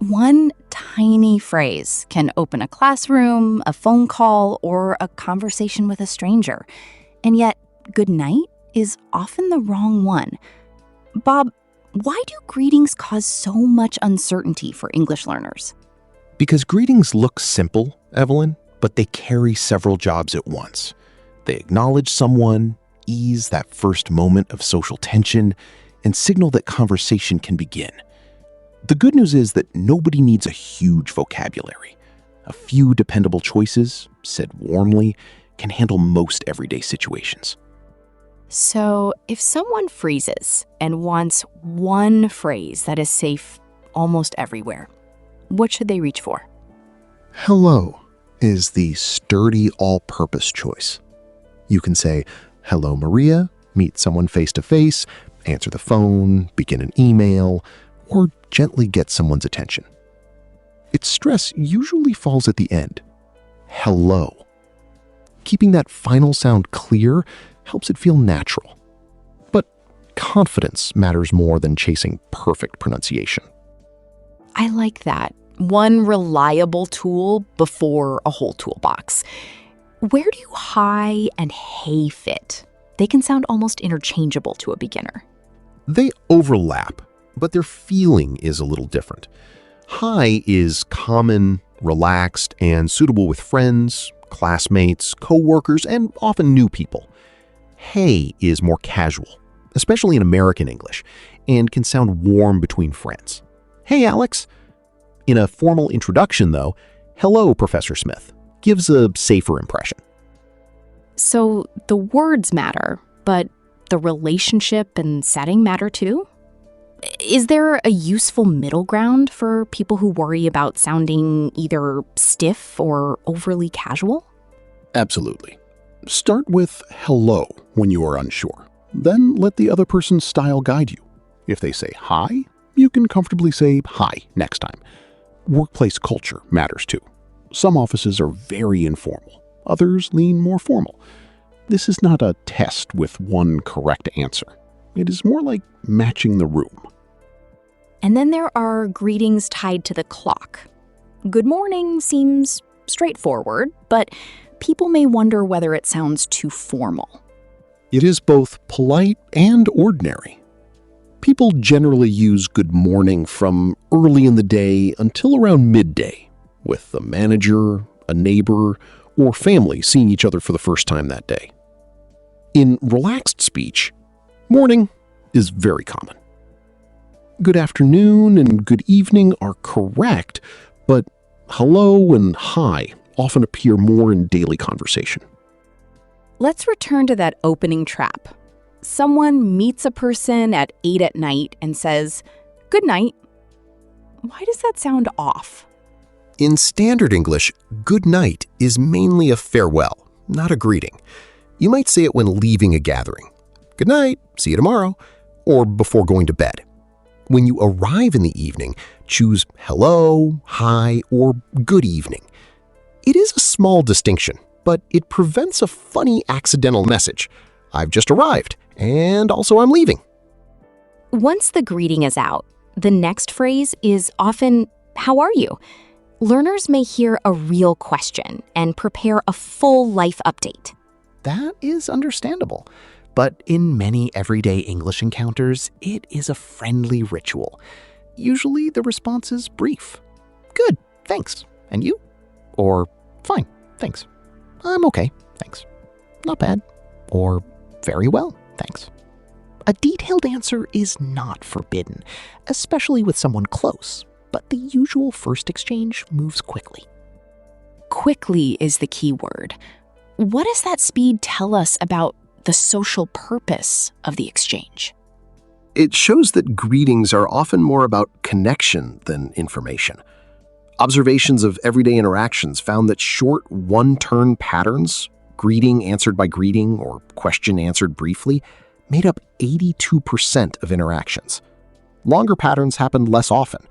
One tiny phrase can open a classroom, a phone call, or a conversation with a stranger. And yet, good night is often the wrong one. Bob, why do greetings cause so much uncertainty for English learners? Because greetings look simple, Evelyn, but they carry several jobs at once. They acknowledge someone, ease that first moment of social tension, and signal that conversation can begin. The good news is that nobody needs a huge vocabulary. A few dependable choices, said warmly, can handle most everyday situations. So, if someone freezes and wants one phrase that is safe almost everywhere, what should they reach for? Hello is the sturdy all-purpose choice. You can say, hello, Maria, meet someone face-to-face, answer the phone, begin an email, or gently get someone's attention. Its stress usually falls at the end. Hello. Keeping that final sound clear helps it feel natural. But confidence matters more than chasing perfect pronunciation. I like that. One reliable tool before a whole toolbox. Where do hi and hey fit? They can sound almost interchangeable to a beginner. They overlap, but their feeling is a little different. Hi is common, relaxed, and suitable with friends, classmates, coworkers, and often new people. Hey is more casual, especially in American English, and can sound warm between friends. Hey, Alex. In a formal introduction, though, hello, Professor Smith, gives a safer impression. So the words matter, but the relationship and setting matter too? Is there a useful middle ground for people who worry about sounding either stiff or overly casual? Absolutely. Start with hello when you are unsure. Then let the other person's style guide you. If they say hi, you can comfortably say hi next time. Workplace culture matters too. Some offices are very informal. Others lean more formal. This is not a test with one correct answer. It is more like matching the room. And then there are greetings tied to the clock. Good morning seems straightforward, but people may wonder whether it sounds too formal. It is both polite and ordinary. People generally use good morning from early in the day until around midday, with the manager, a neighbor, or family seeing each other for the first time that day. In relaxed speech, morning is very common. Good afternoon and good evening are correct, but hello and hi often appear more in daily conversation. Let's return to that opening trap. Someone meets a person at 8 at night and says, "Good night." Why does that sound off? In standard English, good night is mainly a farewell, not a greeting. You might say it when leaving a gathering. Good night, see you tomorrow, or before going to bed. When you arrive in the evening, choose hello, hi, or good evening. It is a small distinction, but it prevents a funny accidental message. I've just arrived, and also I'm leaving. Once the greeting is out, the next phrase is often, "How are you?" Learners may hear a real question and prepare a full life update. That is understandable. But in many everyday English encounters, it is a friendly ritual. Usually the response is brief. Good, thanks. And you? Or fine, thanks. I'm okay, thanks. Not bad. Or very well, thanks. A detailed answer is not forbidden, especially with someone close, but the usual first exchange moves quickly. Quickly is the key word. What does that speed tell us about the social purpose of the exchange? It shows that greetings are often more about connection than information. Observations of everyday interactions found that short one-turn patterns, greeting answered by greeting or question answered briefly, made up 82% of interactions. Longer patterns happened less often.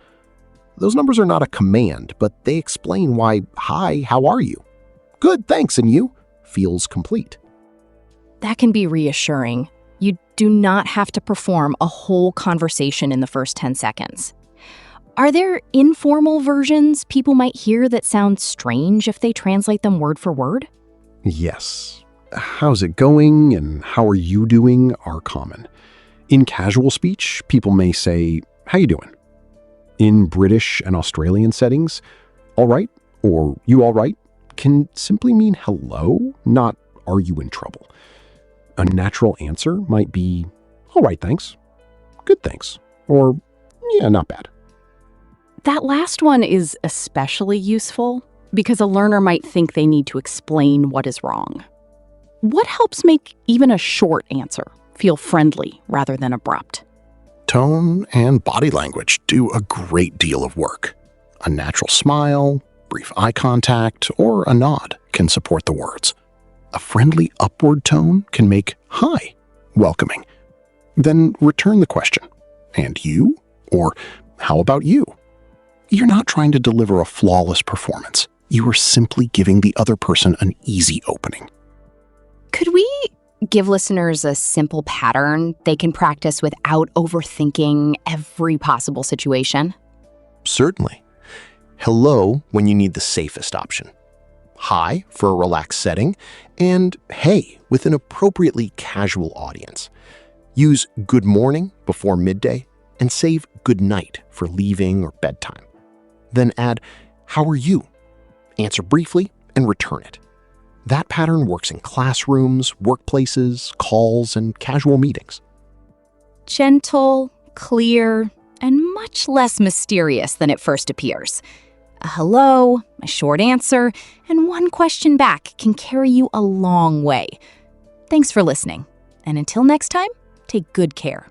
Those numbers are not a command, but they explain why "Hi, how are you?" "Good, thanks, and you?" feels complete. That can be reassuring. You do not have to perform a whole conversation in the first 10 seconds. Are there informal versions people might hear that sound strange if they translate them word for word? Yes. How's it going and how are you doing are common. In casual speech, people may say, how you doing? In British and Australian settings, all right or you all right can simply mean hello, not are you in trouble. A natural answer might be, all right, thanks. Good, thanks. Or, yeah, not bad. That last one is especially useful because a learner might think they need to explain what is wrong. What helps make even a short answer feel friendly rather than abrupt? Tone and body language do a great deal of work. A natural smile, brief eye contact, or a nod can support the words. A friendly upward tone can make hi welcoming. Then return the question, and you? Or how about you? You're not trying to deliver a flawless performance. You are simply giving the other person an easy opening. Could we give listeners a simple pattern they can practice without overthinking every possible situation? Certainly. Hello when you need the safest option. Hi for a relaxed setting, and hey with an appropriately casual audience. Use good morning before midday, and save good night for leaving or bedtime. Then add, how are you? Answer briefly and return it. That pattern works in classrooms, workplaces, calls, and casual meetings. Gentle, clear, and much less mysterious than it first appears. A hello, a short answer, and one question back can carry you a long way. Thanks for listening, and until next time, take good care.